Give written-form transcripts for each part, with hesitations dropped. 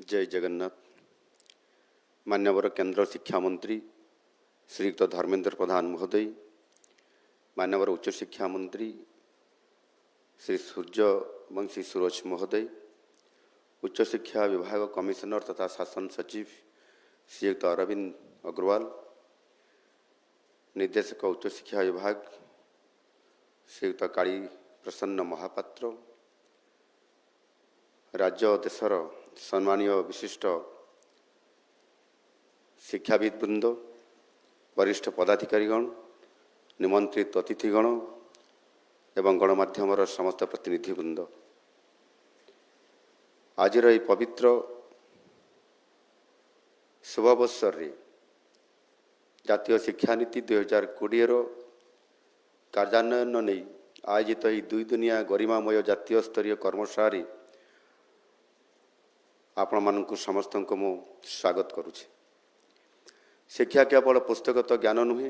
जय जगन्नाथ। मान्यवर केंद्र शिक्षा मंत्री श्रीयुक्त धर्मेंद्र प्रधान महोदय, मान्यवर उच्च शिक्षा मंत्री श्री सूर्यवंशी सूरज महोदय, उच्च शिक्षा विभाग कमिश्नर तथा शासन सचिव श्रीयुक्त अरविंद अग्रवाल, निर्देशक उच्च शिक्षा विभाग श्रीयुक्त काली प्रसन्न महापात्र, राज्य देशर सम्मानीय विशिष्ट शिक्षाविद वृंद, वरिष्ठ पदाधिकारीगण, निमंत्रित अतिथिगण एवं गणमाध्यमर समस्त प्रतिनिधिवृंद, आज पवित्र शुभावसर रे जातीय शिक्षा नीति 2020 कार्यान्वयन नहीं आयोजित ही दुई दुनिया गरिमामय जातीय स्तरीय कर्मशाला आपण मानक समस्त को मु स्वागत करुछि। शिक्षा केवल पुस्तकगत ज्ञान नुहे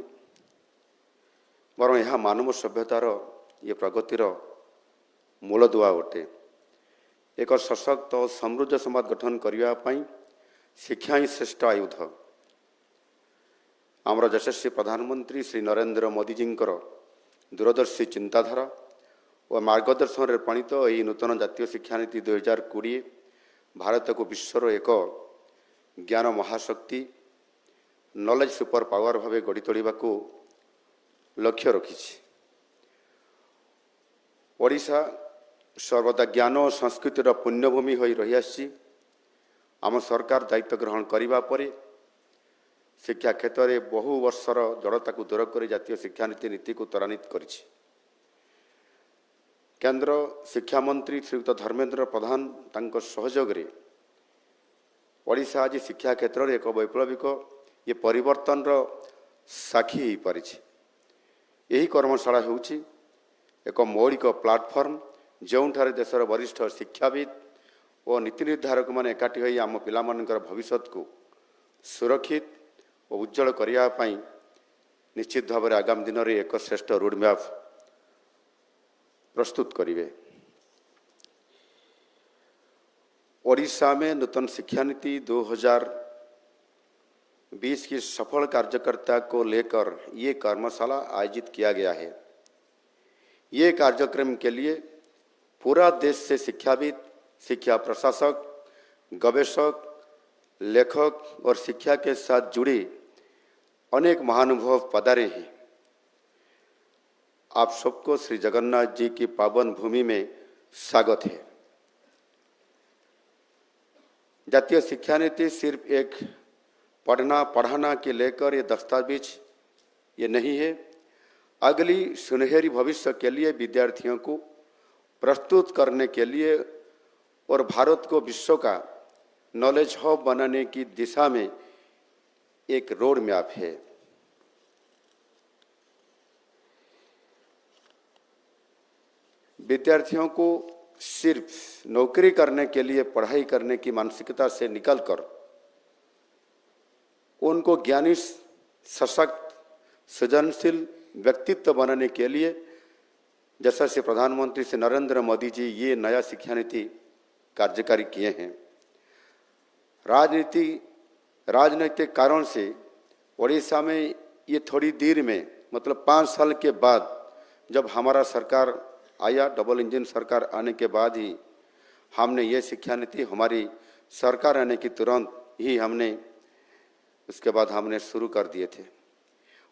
बर यह मानव सभ्यतार ये प्रगतिर मूलदुआ अटे। एक सशक्त और समृद्ध समाज गठन करने शिक्षा ही श्रेष्ठ आयुध। आमर यशस्वी प्रधानमंत्री श्री नरेंद्र मोदी जींकर दूरदर्शी चिंताधारा और मार्गदर्शन प्रणीत यह नूतन जातीय शिक्षा नीति 2020 भारत को विश्वर एक ज्ञान महाशक्ति नॉलेज सुपर पावर भाव गढ़ी तोड़ा लक्ष्य रखी। ओडिशा सर्वदा ज्ञान और संस्कृतिर पुण्यभूमि हो रही आसी। आम सरकार दायित्व ग्रहण करने पर शिक्षा क्षेत्र में बहु वर्षर जड़ता को दूर कर जातीय शिक्षा नीति को त्वरान्वित कर केंद्र शिक्षा मंत्री श्रीयुक्त धर्मेंद्र प्रधान तांको सहयोग रे ओडिशा आज शिक्षा क्षेत्र में एक वैप्लविक ये परिवर्तन साक्षी हो पारी। यही कर्मशाला होउछि एक मौलिक प्लाटफर्म जोठारे देशर वरिष्ठ शिक्षाविद और नीति निर्धारक मैंने एकाठी होई आम पिलामानकर भविष्यत को सुरक्षित और उज्जवल करने निश्चित भाव आगामी दिन में एक श्रेष्ठ रोडमैप प्रस्तुत करिवे। ओडिशा में नूतन शिक्षा नीति 2020 की सफल कार्यकर्ता को लेकर ये कर्मशाला आयोजित किया गया है। ये कार्यक्रम के लिए पूरा देश से शिक्षाविद, शिक्षा प्रशासक, गवेषक, लेखक और शिक्षा के साथ जुड़े अनेक महानुभाव पधारे हैं। आप सबको श्री जगन्नाथ जी की पावन भूमि में स्वागत है। जातीय शिक्षा नीति सिर्फ एक पढ़ना पढ़ाना के लेकर ये दस्तावेज ये नहीं है, अगली सुनहरी भविष्य के लिए विद्यार्थियों को प्रस्तुत करने के लिए और भारत को विश्व का नॉलेज हब बनाने की दिशा में एक रोड मैप है। विद्यार्थियों को सिर्फ नौकरी करने के लिए पढ़ाई करने की मानसिकता से निकलकर उनको ज्ञानी, सशक्त, सृजनशील व्यक्तित्व बनाने के लिए जैसा से प्रधानमंत्री श्री नरेंद्र मोदी जी ये नया शिक्षा नीति कार्यकारी किए हैं। राजनीतिक कारण से ओडिशा में ये थोड़ी देर में मतलब 5 साल के बाद जब हमारा सरकार आया, डबल इंजन सरकार आने के बाद ही हमने ये शिक्षा नीति हमारी सरकार आने की तुरंत ही उसके बाद हमने शुरू कर दिए थे।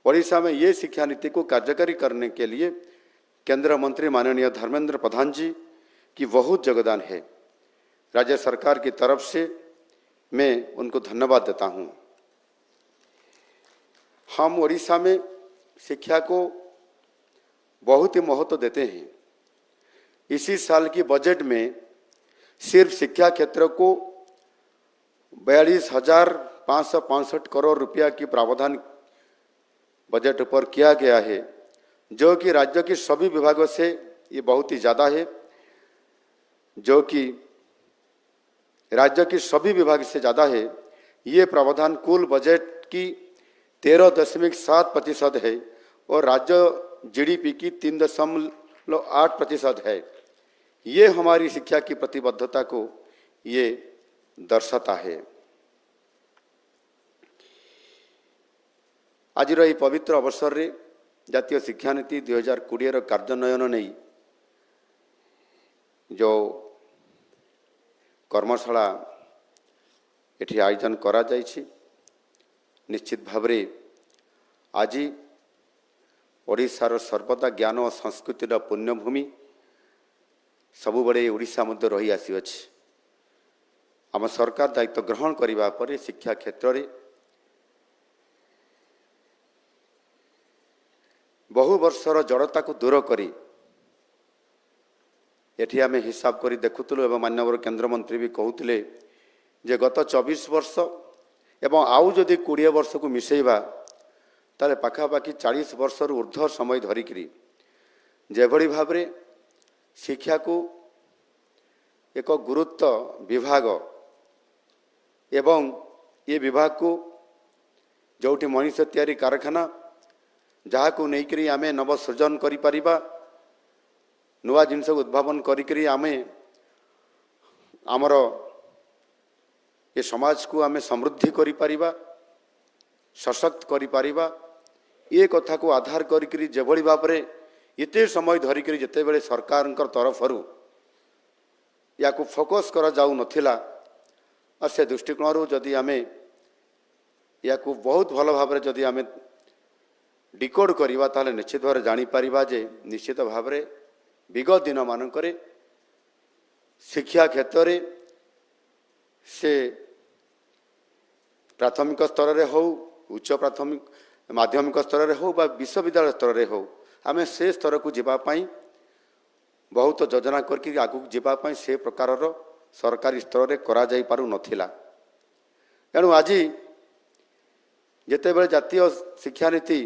ओडिशा में ये शिक्षा नीति को कार्यकारी करने के लिए केंद्र मंत्री माननीय धर्मेंद्र प्रधान जी की बहुत योगदान है। राज्य सरकार की तरफ से मैं उनको धन्यवाद देता हूँ। हम ओडिशा में शिक्षा को बहुत ही महत्व देते हैं। इसी साल की बजट में सिर्फ शिक्षा क्षेत्र को 42,565 करोड़ रुपया की प्रावधान बजट पर किया गया है, जो कि राज्य के सभी विभागों से ये बहुत ही ज़्यादा है, जो कि राज्य के सभी विभाग से ज़्यादा है। ये प्रावधान कुल बजट की 13.7% है और राज्य जीडीपी की 3.8% है। ये हमारी शिक्षा की प्रतिबद्धता को ये दर्शाता है। आज यह पवित्र अवसर रे जातीय शिक्षा नीति 2020 कार्यान्वयन नहीं जो कर्मशाला एठी आयोजन करा जायछि, निश्चित भावरे आज ओडिशार सर्वदा ज्ञान और संस्कृतिर पुण्यभूमि सबुबले ओडिशा मध्य रही आसीअछि। आम सरकार दायित्व ग्रहण करिबा परे शिक्षा क्षेत्र रे बहु वर्षर जड़ता को दूर करी एठी आमे हिसाब करी देखुतलु एवं माननीय केंद्रमंत्री भी कहते जे गत 24 वर्ष एवं आउ जदि 20 वर्ष को मिसेइबा ताले पाखापाखि 40 वर्ष ऊर्ध्व समय धरिकी जेभली भावरे शिक्षा को एक गुरुत्व विभाग एवं ये विभाग को जोठी मनीष तैयारी कारखाना जहाँ को लेकर आमे नव सृजन करि परिबा, नुआ जिनस उद्भावन करी आमे आमर ये समाज को आमे समृद्धि करि परिबा, सशक्त करि परिबा, ये कथा को आधार करी जेभली भावरे एते समय धरिकी जेते बेले सरकार तरफरु या को फोकस करा जाऊ नथिला और से दृष्टिकोण जदि आमे या को बहुत भल भाव जदि आमे डिकोड करिबा ताले निश्चित भाव जानी परिबा जे निश्चित भाव विगत दिन मानकरे शिक्षा क्षेत्र रे से प्राथमिक स्तर रे हो, उच्च प्राथमिक माध्यमिक स्तर रे हो बा विश्वविद्यालय स्तर रे हो, आमे से स्तर को जीवा पाई बहुत योजना करके आगु जीवा पाई से प्रकार सरकारी स्तर रे करा जाई पारु नथिला। एणु आज जेतेबेले जातीय शिक्षा नीति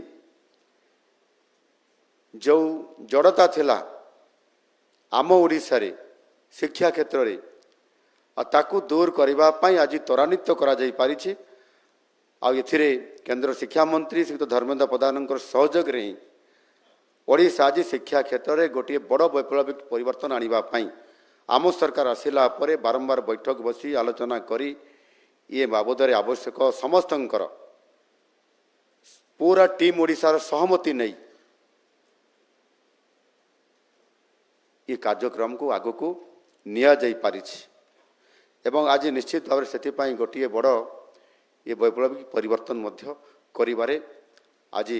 जो जड़ता थिला आम ओडिशा रे शिक्षा क्षेत्र रे ताकू दूर करबा पाई आज त्वरान्वित करा जाई पारिछि। आ एथिरे केंद्र शिक्षा मंत्री श्री धर्मेंद्र प्रधान सहयोग रे ही ओडिशा आज शिक्षा क्षेत्र रे गोटे बड़ वैप्लविक परिवर्तन आनिबा पाई आम सरकार आसिला परे बारंबार बैठक बसी आलोचना करी ये बाबद रे आवश्यक समस्तंकर पूरा टीम ओडिशार सहमति नहीं ये कार्यक्रम को आगो को निया जाई पारिछि एवं आज निश्चित भाव से गोटे बड़ ये वैप्लविक परिवर्तन मध्य करिबारे आज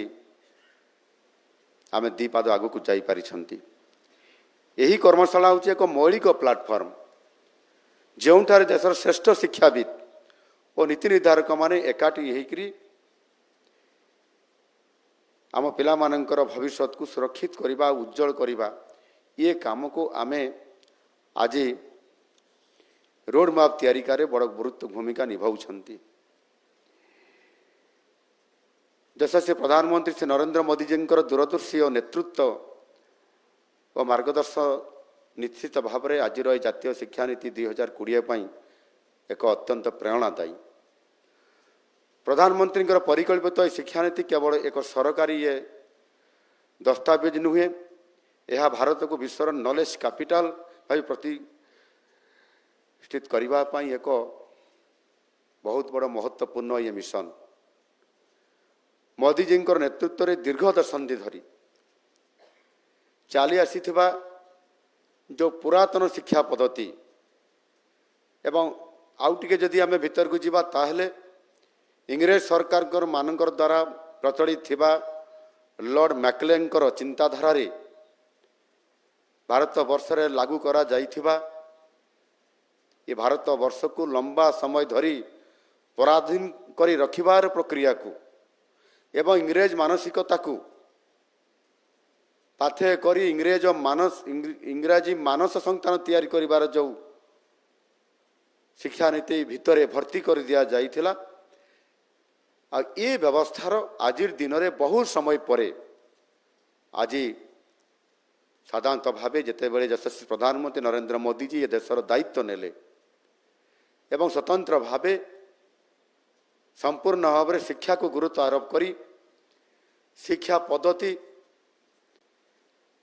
आमे दी पाद आगो को जाई पारिछंती। यही कर्मशाला हूँ एक मौलिक प्लाटफर्म जोठारे देशर श्रेष्ठ शिक्षाविद और नीति निर्धारक माने एकाठी होकरी आम पिला मानकर भविष्य को सुरक्षित करवा, उज्जवल करवा, ये काम को आमे आज रोड मैप तैयारी करे बड़ गुरुत्व भूमिका निभाउछंती। यशस्वी प्रधानमंत्री श्री नरेंद्र मोदी जी दूरदर्शी और नेतृत्व और मार्गदर्शन निश्चित भाव में आज जातीय शिक्षा नीति 2020 एक अत्यंत प्रेरणादायी प्रधानमंत्री परिकल्पित शिक्षा नीति केवल एक सरकारी ये दस्तावेज नुहे, यह भारत को विश्वर नॉलेज कैपिटल भाई प्रतिष्ठित करने एक बहुत बड़ महत्वपूर्ण ये मिशन मोदी जी नेतृत्व में दीर्घ दशंधि धरी चली आसी जो पुरातन शिक्षा पद्धति एवं आउ टिके जदि आमे भीतर को जीवा ताहले इंग्रेज सरकार मानकर द्वारा प्रचलित थिबा लॉर्ड मैकलेन चिंताधारा रे भारत वर्ष रे लागू करा जाइथिबा ये भारत वर्ष को लंबा समय धरी पराधीन करी रखिबार प्रक्रिया को एवं इंग्रेज मानसिकता को पाथे करी इंग्राजी मानस संतान तैयारी करिबार जो शिक्षा नीति भितरे भर्ती कर दिया जाइथिला। आ ये व्यवस्थार आज दिन में बहुत समय परे आज साधारणतः भाव जिते बड़े यशस्वी प्रधानमंत्री नरेंद्र मोदी जी ये देशर दायित्व नेले एवं स्वतंत्र भाव संपूर्ण भाव में शिक्षा को गुरुत्व आरोप करी शिक्षा पद्धति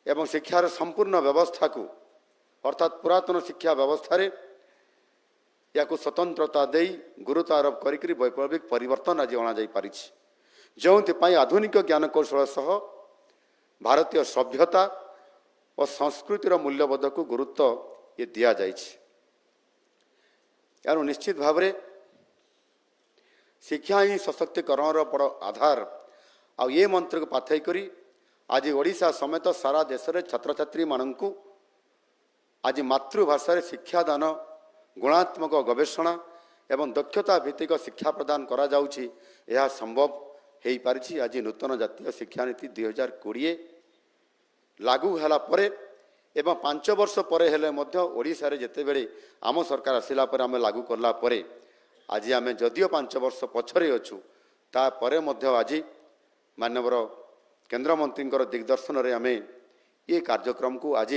एवं शिक्षार संपूर्ण व्यवस्था को अर्थात पुरातन शिक्षा व्यवस्था रे या स्वतंत्रता दे गुरुत्व आरोप करी वैप्लविक परिवर्तन आज अणाई जो आधुनिक ज्ञानकौशल सह भारतीय सभ्यता और संस्कृतिर मूल्यबोध को गुरुत्व ये दि जाए। निश्चित भाव में शिक्षा ही सशक्तिकरण बड़ आधार आ ये मंत्र को पाथई करी आज ओडिशा समेत सारा देश में छात्र छात्री मानू आज मातृभाषा शिक्षादान गुणात्मक गवेषणा एवं दक्षता भित्तिक शिक्षा प्रदान करा जाउछि यह संभव हो पारि। आज नूतन जातीय शिक्षा नीति 2020 लागू होला परे एवं 5 वर्ष पर हेले मध्य ओडिशा रे जेतेबेले आम सरकार आसिला पर आम लागू करला परे आज आम जदियो 5 वर्ष पछरे अछु ता परे मध्य आज मानवर केंद्र मंत्री दिग्दर्शन रे आम ये कार्यक्रम को आज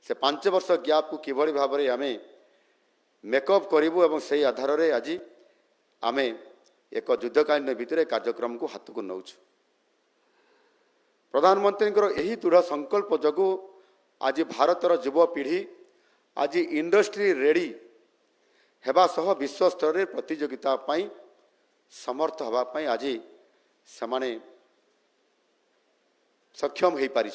से 5 वर्ष गैप को किभली भाव में आम मेकअप करूँ और से आधार रे आज आम एक युद्धकालीन भितर कार्यक्रम को हाथ को नौ। प्रधानमंत्री यही दृढ़ संकल्प जो आज भारतर युवपीढ़ी आज इंडस्ट्री रेडी हेबा सह विश्व स्तर में प्रतियोगिता पाई समर्थ होगापाई आज से सक्षम हो पारि।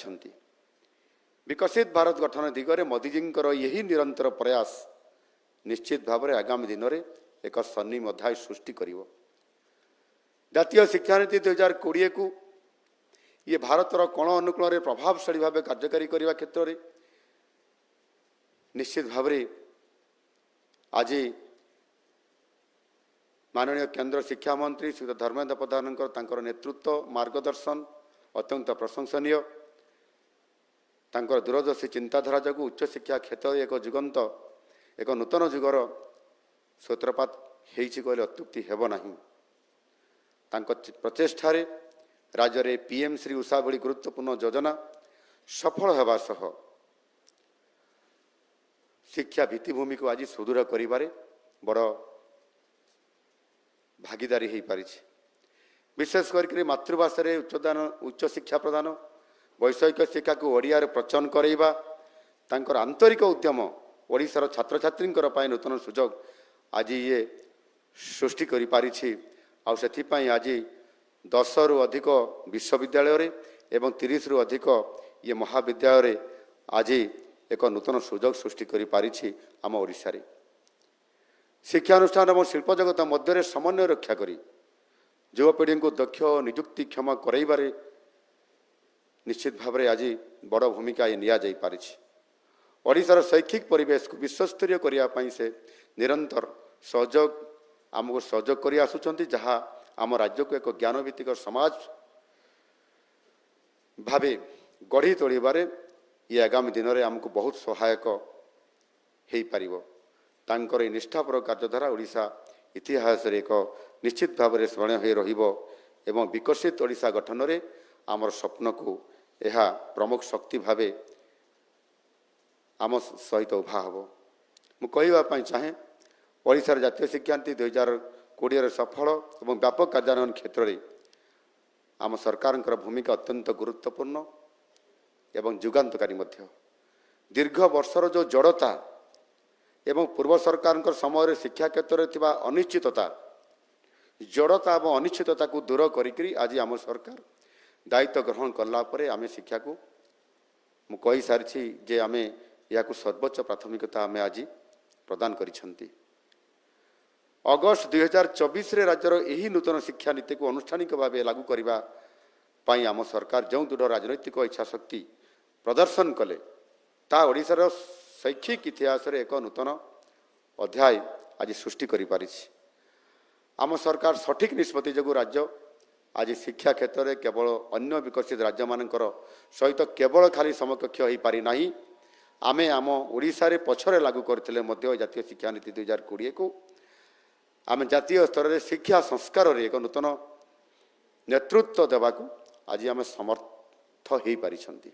विकसित भारत गठन दिगरे मोदीजी यही निरंतर प्रयास निश्चित भाव में आगामी दिन में एक स्वर्णिम अध्याय सृष्टि करिवो। जातीय शिक्षा नीति 2020 को ये भारतर कोण अनुकूल प्रभावशाली भाव कार्यकारी करने क्षेत्र में निश्चित भाव में आज माननीय केंद्र शिक्षा मंत्री श्री धर्मेंद्र प्रधान नेतृत्व मार्गदर्शन अत्यंत प्रशंसनीय। दूरदर्शी चिंताधारा जो उच्च शिक्षा क्षेत्र एक जुगंत एक नूतन जुगर सूत्रपात कहले अत्युक्ति हेब नहीं। प्रचेष्टार राज्य में पीएम श्री उषा भली गुरुत्वपूर्ण योजना सफल होगा सह शिक्षा भित्तिभूमि को आज सुदृढ़ करिबारे बड़ भागीदारी हो पारि। विशेष करके मातृभाषा उच्च शिक्षा प्रदान वैषयिक शिक्षा को ओडिया प्रचलन करवा तांकर आंतरिक उद्यम ओडिशार छात्र छात्री नूतन सुजोग आज ये सृष्टि करि पारिछि। आउ सेथिपाई आज 10 रु अधिक विश्वविद्यालय रे एवं 30 रु अधिक ये महाविद्यालय आज एक नूतन सुजोग सृष्टि करि पारिछि। आम ओडिशा रे शिक्षानुष्ठान और शिल्प जगत मध्य समन्वय रक्षा करी युवपीढ़ी को दक्ष नियुक्तिक्षम करइबारे निश्चित भाव में आज बड़ भूमिका ये निया जाई पारिछि। ओडिशार शैक्षिक परिवेश को विश्वस्तरीय करने से निरंतर सहयोग आमको सहयोग कर आसुचंती जहाँ आम राज्य को एक ज्ञानभित्तिक समाज भावे गढ़ी तोड़बारे ये आगामी दिन में आमको बहुत सहायक हो पारिबो। तांकर निष्ठापर कार्यधारा ओडिशा इतिहास रे एक निश्चित भाव में स्मरणीय हो रहिबो एवं विकसित ओडिशा गठन में आमर स्वप्न को यह प्रमुख शक्ति भावे आम सहित उभा हम। मुझे चाहे ओडिशार जातीय शिक्षा नीति 2020 सफल और व्यापक कार्यान्वयन क्षेत्र में आम सरकार भूमिका अत्यंत गुरुत्वपूर्ण एवं जुगान्तकारी मध्य। दीर्घ वर्षर जो जड़ता एवं पूर्व सरकार समय शिक्षा क्षेत्र में थिबा अनिश्चितता जड़ता और अनिश्चितता को दूर करी आज आम सरकार दायित्व ग्रहण कला परे आमे शिक्षा को मु कही सारी जे आमे या सर्वोच्च प्राथमिकता आमे आज प्रदान करिसंती। अगस्त 2024 रे राज्यर यही नूतन शिक्षा नीति को अनुष्ठानिक भाव लागू करने पाई आम सरकार जो दृढ़ राजनैतिक इच्छा शक्ति प्रदर्शन कले ता ओडिशार शैक्षिक इतिहास रे एक नूतन अध्याय आज सृष्टि करि पारिछि। आम सरकार सठिक निष्पत्ति जो राज्य आज शिक्षा क्षेत्र में केवल अन्य विकसित राज्य मानकर सहित केवल खाली समकक्ष हो पारि नाही। आमे आम ओडिशा रे पछरे लागू करथिले मध्य जातीय शिक्षा नीति 2020 को आम जातीय स्तर में शिक्षा संस्कार रे एक नूतन नेतृत्व देवा को आज आम समर्थ हो पारिछंती।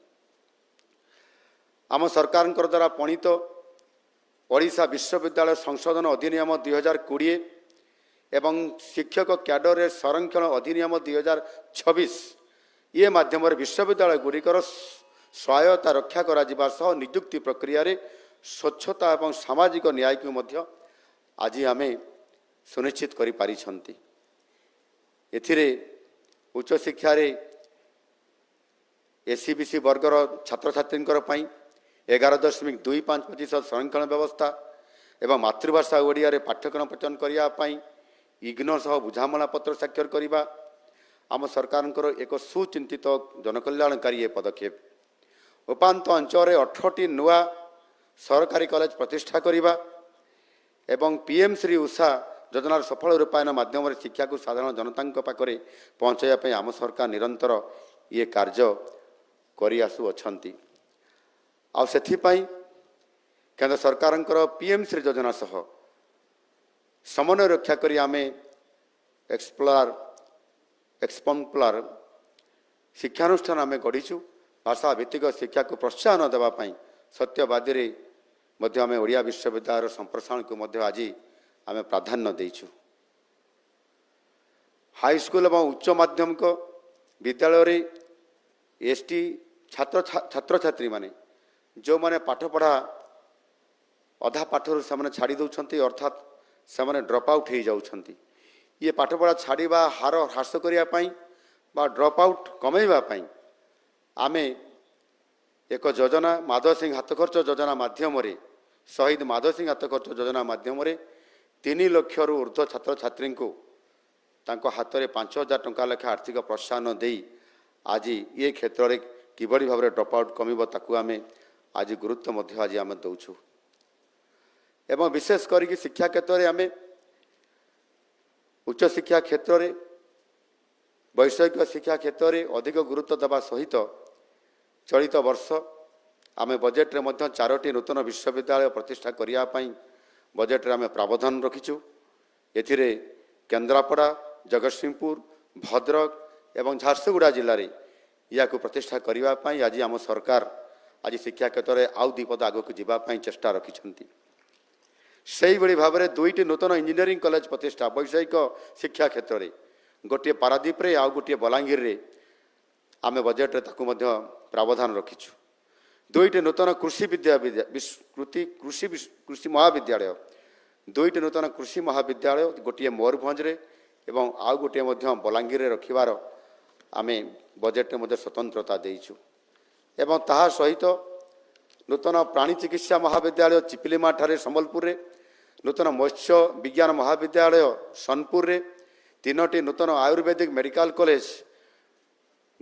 आम सरकार द्वारा प्रणीत ओडिशा विश्वविद्यालय संशोधन अधिनियम 2020 एवं शिक्षक कैडर संरक्षण अधिनियम 2026 ये माध्यम विश्वविद्यालय गुड़िकर स्वायत्ता रक्षा करा नियुक्ति प्रक्रिया रे स्वच्छता एवं सामाजिक न्याय को मध्य आज आम सुनिश्चित कर पारिछंती। एथिरे उच्च शिक्षा एससीबीसी वर्गर छात्र छात्री 11.25% संरक्षण व्यवस्था एवं मातृभाषा ओडिया रे पाठ्यक्रम प्रचलन करने इग्नोर सह बुझामणा पत्र स्वाक्षर करने आम सरकार एक सुचिंतित जनकल्याणकारी पदक्षेप। उपांत अंचल 18टी नुआ सरकारी कॉलेज प्रतिष्ठा करने एवं पीएम श्री उषा योजनार सफल रूपायन माध्यम शिक्षा को साधारण जनता पाखरे पहुँचाइवाई आम सरकार निरंतर ये कार्य करि आसुअछंती। आ सेथिपाई केंद्र सरकार पीएम श्री योजना सह समन्वय रक्षा करी आमे एक्सपम्पलार शिक्षानुष्ठान आमे गढ़ीचु। भाषा भित्तिक शिक्षा को प्रोत्साहन देवाई सत्यवादी रे मध्य आमे ओडिया विश्वविद्यालय संप्रसारण को मध्य आज आमे प्राधान्य देइछु। हाईस्कूल एवं उच्च माध्यमिक विद्यालय रे एसटी छात्र छात्री माने जो माने पाठ पढ़ा अधा पाठर से छाड़ी दौरान अर्थात से ड्रप आउट हो जाउछंती। ये पाठ पढ़ा छाड़ा हार ह्रास करने ड्रप आउट कमेवाई आमे एक योजना माधव सिंह हाथ खर्च योजना माध्यम शहीद माधव सिंह हाथ खर्च योजना माध्यम 3 लाख रु ऊर्ध्व छात्र छात्री को हाथ में 5,000 टंका लेखा आर्थिक प्रोत्साहन दे आज ये क्षेत्र में किभली भाव में ड्रप आउट कम ताकू आम आज गुरुत्व आज आम दौचु। एवं विशेष करके शिक्षा क्षेत्र में आम उच्च शिक्षा क्षेत्र में वैषयिक शिक्षा क्षेत्र में अधिक गुरुत्व देवा सहित चलित वर्ष आम बजेट रे मध्य 4टी नूतन विश्वविद्यालय प्रतिष्ठा करने बजेट रे आम प्रावधान रखीचु। एथिरे केन्द्रापड़ा जगतसिंहपुर भद्रक एवं झारसुगुड़ा जिले में या प्रतिष्ठा करने आज आम सरकार आज शिक्षा क्षेत्र में आउ 2 पद आगक जावाई चेष्टा रखिंट। से भाव में 2टी नूतन इंजीनियरिंग कॉलेज प्रतिष्ठा वैषयिक शिक्षा क्षेत्र में गोटे पारादीप रे आउ गोटे बलांगीर रे आम बजेट रे ताकू मध्य प्रावधान रखीचु। 2टी नूतन कृषि कृषि महाविद्यालय 2टी नूतन कृषि महाविद्यालय गोटे मयूरभंज रे एवं आउ गोटे मध्य बलांगीर रे रखिबार आमे बजेट में स्वतंत्रता देइछु। एवं ताहा सहित नूतन प्राणी चिकित्सा महाविद्यालय चिपिलीमा ठारे संबलपुर रे नूतन मत्स्य विज्ञान महाविद्यालय सोनपुर रे 3टी नूतन आयुर्वेदिक मेडिकल कॉलेज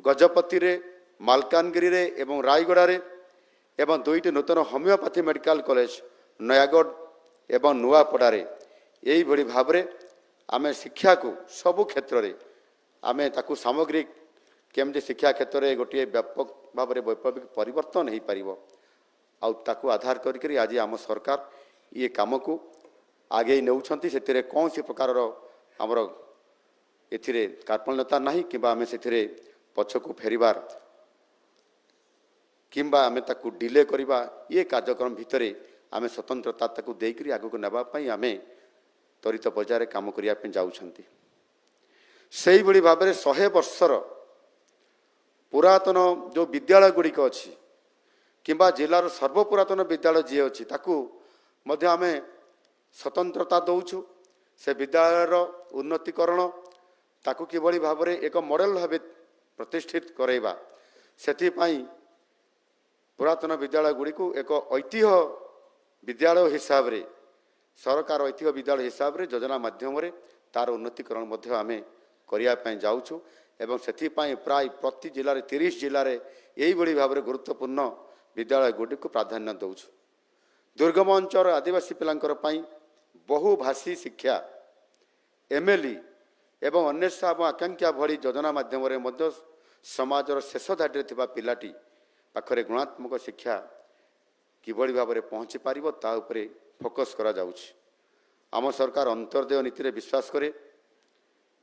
गजपति रे मालकानगिरी रे एवं रायगड़ा रे एवं 2टी नूतन होमियोपैथी मेडिकल कॉलेज नयागढ़ एवं नुआपड़ा रे यही भली भाव में आमे शिक्षा को सबु क्षेत्र में आमे ताकू सामग्रिक केमती शिक्षा क्षेत्र में गोटे व्यापक भाव में वैप्लविक परिवर्तन हो पारिबो आउ ताकू आधार करी आज आम सरकार ये काम को आगे नेउछंती। से कौन सी प्रकार आमर एथिरे कार्पण्यता नहीं कि आम से पछकू फेरिबार किंबा आमे ताकू डिले करिबा ये कार्यक्रम भितरे आमे स्वतंत्रता ताकू देकरी आगको नेबा पई आमे त्वरित बजार काम करिया पे जाउछंती। सेही बड़ी भाव में 100 वर्षर पुरातन जो विद्यालय गुड़िक अच्छी किंबा जिलार सर्वपुरातन विद्यालय जी अच्छी ताकू मध्य आमे स्वतंत्रता दौचु। से विद्यालयर उन्नतीकरण ताकू किभली भाव में एक मॉडल भाव प्रतिष्ठित करैबा सेथिपाई पुरातन विद्यालय गुड़िक एक ऐतिह्य विद्यालय हिसाब रे सरकार ऐतिह्य विद्यालय हिसाब रे योजना माध्यम रे तार उन्नतीकरण मध्य आमे करिया पई जाउछु। एवं सेथिपाई प्राय प्रति जिले में 30 जिले में यही बड़ी भाव में गुरुत्वपूर्ण विद्यालय गुड़ी को प्राधान्य दौचु। दुर्गम अंचल आदिवासी पिलांकर पई बहुभाषी शिक्षा एमएलई एवं अन्वेषा और आकांक्षा भली योजना माध्यम समाजर शेष धाड़ी थिबा पिलाटी पाखरे गुणात्मक शिक्षा किभली भाव में पहुँची पारिबो ता उपरे फोकस करा जाउछि। आम सरकार अंतर्देय नीति रे विश्वास करे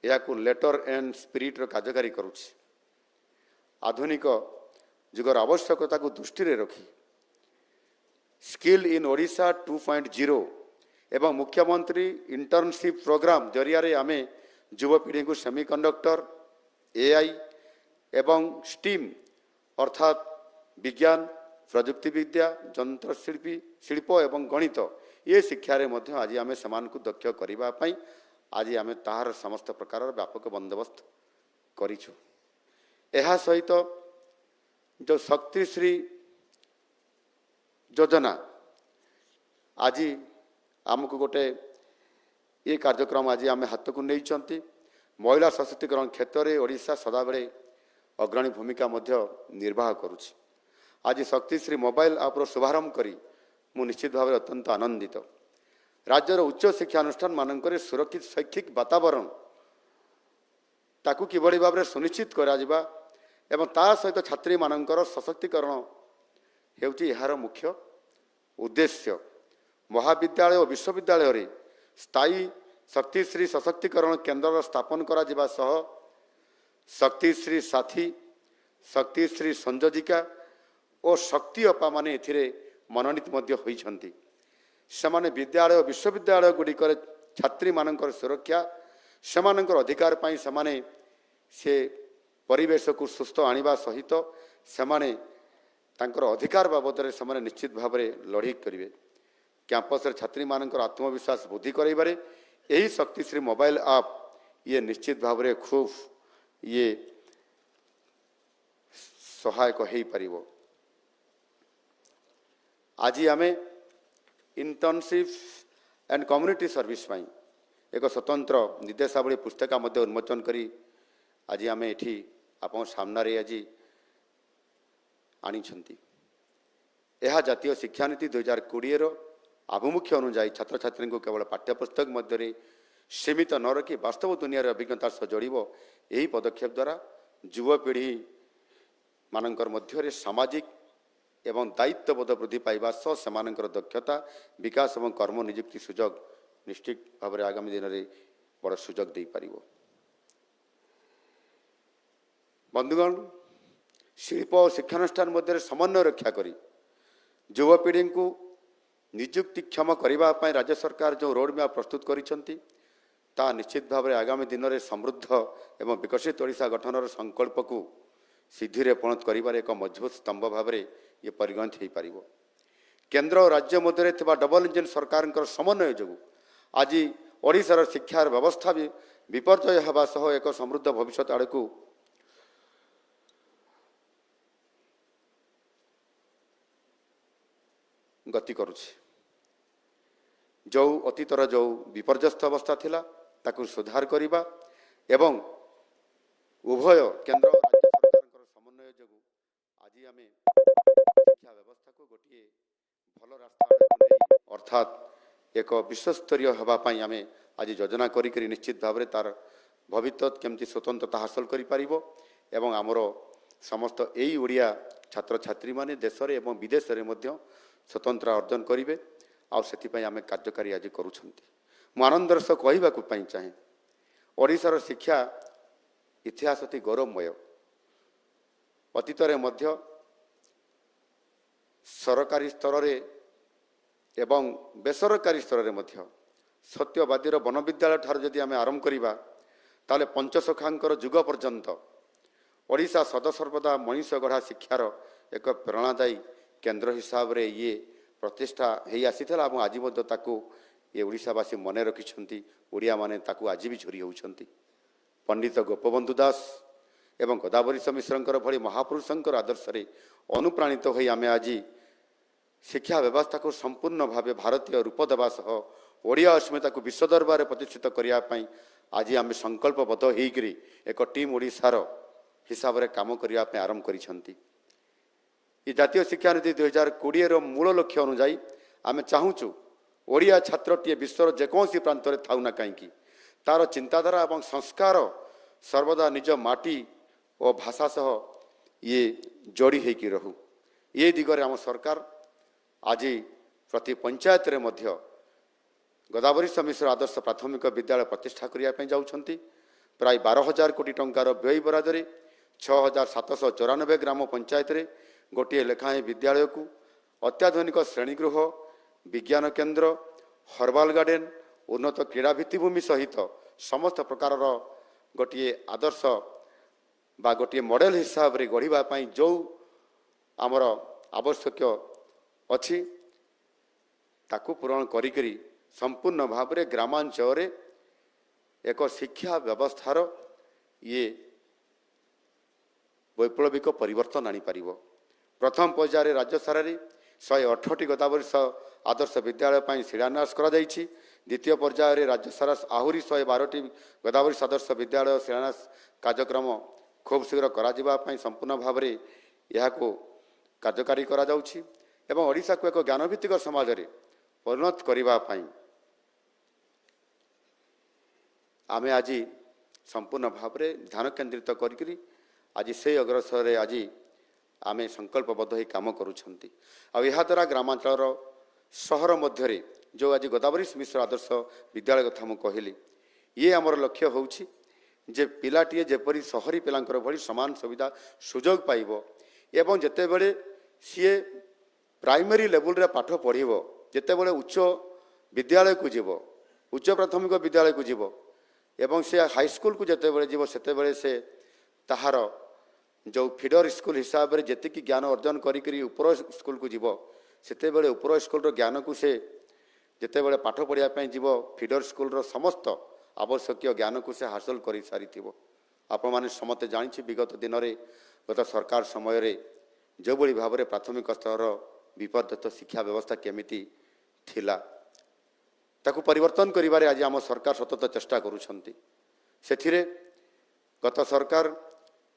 या लेटर एंड स्पिरिट कार्यकारी करुछि। आधुनिक जुगर आवश्यकता को दृष्टि रे रखी स्किल इन ओडिशा 2.0 एवं मुख्यमंत्री इंटर्नशिप प्रोग्राम जरिया रे आमे युवपीढ़ी को सेमीकंडक्टर एआई एवं स्टीम अर्थात विज्ञान प्रजुक्ति विद्या जंत्रशिल्पी शिल्प एवं गणित ये शिक्षा आज आम से दक्ष करने आज आम तार समस्त प्रकार व्यापक बंदोबस्त करिछु। एहा सहित जो शक्तिश्री योजना आज आमको गोटे ये कार्यक्रम आज आम हाथ को नहीं महिला सशक्तिकरण क्षेत्र में ओडिशा सदाबले अग्रणी भूमिका निर्वाह करुछि। आज शक्तिश्री मोबाइल ऐप्र शुभारंभ करी मु निश्चित भाव अत्यंत आनंदित। राज्यर उच्च शिक्षा अनुष्ठान मानक सुरक्षित शैक्षिक वातावरण ताकू किभली भाव में सुनिश्चित करा जिबा एवं ता सहित छात्री मानकर सशक्तिकरण हेउची यार मुख्य उद्देश्य। महाविद्यालय और विश्वविद्यालय रे स्थायी शक्तिश्री सशक्तिकरण केन्द्र स्थापन करा जिबा सह शक्तिश्री साथी, शक्तिश्री संयोजिका और शक्ति अपा माने एथिरे मनोनीत मध्य होइछंती। सेमाने विद्यालय और विश्वविद्यालय गुड़िकर छात्री मानकर सुरक्षा सेमानकर अधिकार पाई सेमाने से परिवेश को सुस्थ आनिबा सहित सेमाने तांकर अधिकार बाबद रे सेमाने निश्चित भाव में लड़ाई करेंगे। कैंपस छात्री मानकर आत्मविश्वास वृद्धि कराइबारे यही शक्तिश्री मोबाइल ऐप ये निश्चित भाव में खूब ये सहायक हो पारिबो। आज आम इंटर्नशिप एंड कम्युनिटी सर्विस पाई एक स्वतंत्र निर्देशावली पुस्तिका उन्मोचन करी आज आम एठी आपन सामने आज आनिछंती। यह जातीय शिक्षानीति 2020 आभिमुख्य अनुजाई छात्र छात्री को केवल पाठ्यपुस्तक मध्य सीमित न रखी वास्तव दुनिया अभिज्ञता सह जोड़िब। यही पदक्षेप द्वारा युवपीढ़ी मानकर मध्य सामाजिक एवं दायित्वबोध वृद्धि पाइबा सह सेमानकर दक्षता विकास और कर्म नियुक्ति सुजोग निश्चित भाव में आगामी दिन में बड़ सुजोग दे पारिबो। बंधुगण, शिल्प और शिक्षानुष्ठान मध्य समन्वय रक्षा करी युवपीढ़ी को नियुक्तिक्षम करने राज्य सरकार जो रोडमैप प्रस्तुत करिसेंती ता निश्चित भाव में आगामी दिन में समृद्ध एवं विकसित ओडिशा गठनर संकल्प को सिद्धि में परिणत कर एक मजबूत स्तंभ भाव में ये परिगणित हो पार। केन्द्र और राज्य मध्य डबल इंजन सरकार समन्वय जो आज ओडिशार शिक्षार व्यवस्था भी विपर्जय होगा सह एक समृद्ध भविष्य आड़ को गति करुछि। जो अतीतर जो विपर्यस्त अवस्था थिला ताकू सुधार करिबा एवं उभय केन्द्र और राज्य सरकार समन्वय जो आज आम शिक्षा व्यवस्था को गोटे भल रास्ता अर्थात एक विश्वस्तरीय होगापाई आम आज योजना करी निश्चित भाव में तार भविष्य केमती स्वतंत्रता हासिल करिपारिबो एवं आमर समस्त यही ओडिया छात्र छात्री माने देश रे एवं विदेश रे मध्य स्वतंत्र अर्जन करेंगे आउ आम कार्यकारी आज करुछंती। मु आनंदर सह कहवाक चाहे ओडिशार शिक्षा इतिहास अति गौरवमय। अतीत मध्य सरकारी स्तर रे एवं बेसरकारी स्तर में सत्यवादीर वन विद्यालय ठार जदि आम आरंभ करिबा ताले पंचसखांकर जुग पर्यंत ओडिशा सदासर्वदा मनीष गढ़ा शिक्षार एक प्रेरणादायी केन्द्र हिसाब रे ये प्रतिष्ठा हो आसीथिला और आज ये ओडिशावासी मन रखिछंती। ओडिया माने ताकू आज भी झुरी होउछंती। पंडित गोपबंधु दास एवं गोदावरी मिश्रंकर भली महापुरुषंकर आदर्श रे अनुप्राणित होई आमे आज शिक्षा व्यवस्था को संपूर्ण भाव भारतीय रूप देवा सह ओडिया अस्मिता को विश्व दरबार प्रतिष्ठित करने आज आम संकल्पबद्ध होकर एक टीम ओडिशार हिसाब से काम करने आरंभ करिसेंती। ये जातीय शिक्षा नीति 2020 मूल लक्ष्य अनुजाई आम चाहूँ ओडिया छात्रटीए विश्वर जेकोसी प्रांत में थाउ ना कहीं तार चिंताधारा और संस्कार सर्वदा निज माटी और भाषा सह ये जोड़ी होकर रहू। ये दिगरे आम सरकार आज प्रति पंचायत रे मध्य गोदावरी मिश्र आदर्श प्राथमिक विद्यालय प्रतिष्ठा करने जाउछंती। प्राय 12,000 कोटी टंकार व्यय बरादरी 6,794 ग्राम पंचायत रे गोटे लेखाएं विद्यालय को अत्याधुनिक श्रेणीगृह विज्ञान केन्द्र हर्बाल गार्डन उन्नत क्रीड़ा भित्तिभूमि सहित समस्त प्रकार गोटे आदर्श बा गोटे मॉडल हिसाब रे गढ़ापी जो आमर आवश्यक अच्छी ताकू पूरण करी संपूर्ण भाव में ग्रामांचल एक शिक्षा व्यवस्थार ये वैप्लविक परिवर्तन आनीपर। प्रथम पर्यायर राज्य सारा 118 गोदावरी आदर्श विद्यालय शिलान्यास करा जायछि। द्वितीय पर्यायर राज्य सारा आहरी 112 गोदावरी आदर्श विद्यालय शिलान्यास कार्यक्रम खूब शीघ्र करा संपूर्ण भाव में यह कार्यकारी करा जाउछि एवं ओडिशा को एक ज्ञानभित्तिक समाज रे परिणत करने आमे आज संपूर्ण भाव में ध्यान केन्द्रित करी आज से अग्रसर आज आमे संकल्पबद्ध ही काम करुछंती। आ द्वारा ग्रामांचल सहर मध्य जो आज गोदावरी मिश्र आदर्श विद्यालय कथा मुझे कहली ये आमर लक्ष्य होउछि जे पिलाटीए जेपरी सहरी पिलांकर भली समान सुविधा सुजोग पाइबो एवं जेतेबेले सीए प्राइमरी लेवल रे पाठ पढ़िबो जेतेबेले उच्च विद्यालय को जीव उच्च प्राथमिक विद्यालय को जीव एवं से हाई स्कूल को जेतेबेले जीव सेतेबेले से ताहार जो फीडर स्कूल हिसाब से जेतिकी ज्ञान अर्जन करी उपर स्कूल को जीव सेतेबेले उपर स्कूल ज्ञान को से जेतेबेले पाठ पढ़ाई जीव फीडर स्कूल समस्त आवश्यक ज्ञान को से हासिल कर सारी आपण मैंने समस्ते जानी विगत दिन में गत सरकार समय जो बड़ी भाव में प्राथमिक स्तर विपर्यत शिक्षा व्यवस्था केमिति थिला ताकू परिवर्तन करिबारे आज आम सरकार सतत चेष्टा करुछंती। सेथिरे गत सरकार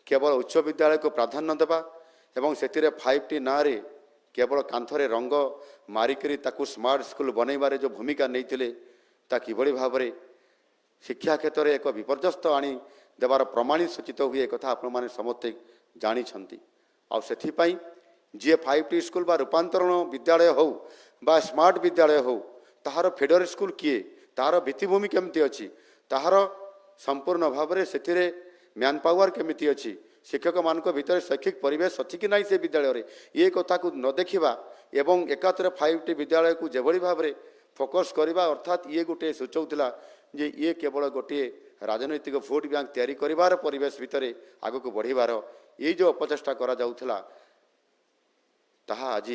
केवल उच्च विद्यालय को प्राधान्य देवा एवं सेथिरे 5T ना रे केवल कांथरे रंग मारिकरी ताकू स्मार्ट स्कूल बनैबारे जो भूमिका नैतिले ता किभଳି भाबरे शिक्षा क्षेत्र में एक विपर्यस्त आनी देवार प्रमाणित सूचित हुए कथा आपण माने समस्ते जानी छंती। आ सेथिपाई जी 5T स्कूल बा रूपांतरण विद्यालय हो बा स्मार्ट विद्यालय हो ताहार फेडर स्कूल किए ताहार भित्तिभूमि केमती अच्छी ताहार संपूर्ण भाव में से मैन पावर केमिति अच्छी शिक्षक मान भीतर शैक्षिक परिवेश अच्छी कि नहीं से विद्यालय रे ये कथा को न देखा एवं एकात्र 5T विद्यालय को जेभली भाव में फोकस करवा अर्थात ये गोटे सूचौला जे ये केवल गोटे राजनैतिक भोट बैंक तैयारी करिवार परिवेश भितर आग को बढ़िबार ये जो अपचेष्टा करा जाउथला ताहा आज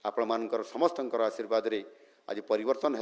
आपण मानकर समस्तंकर आशीर्वाद रे आज परिवर्तन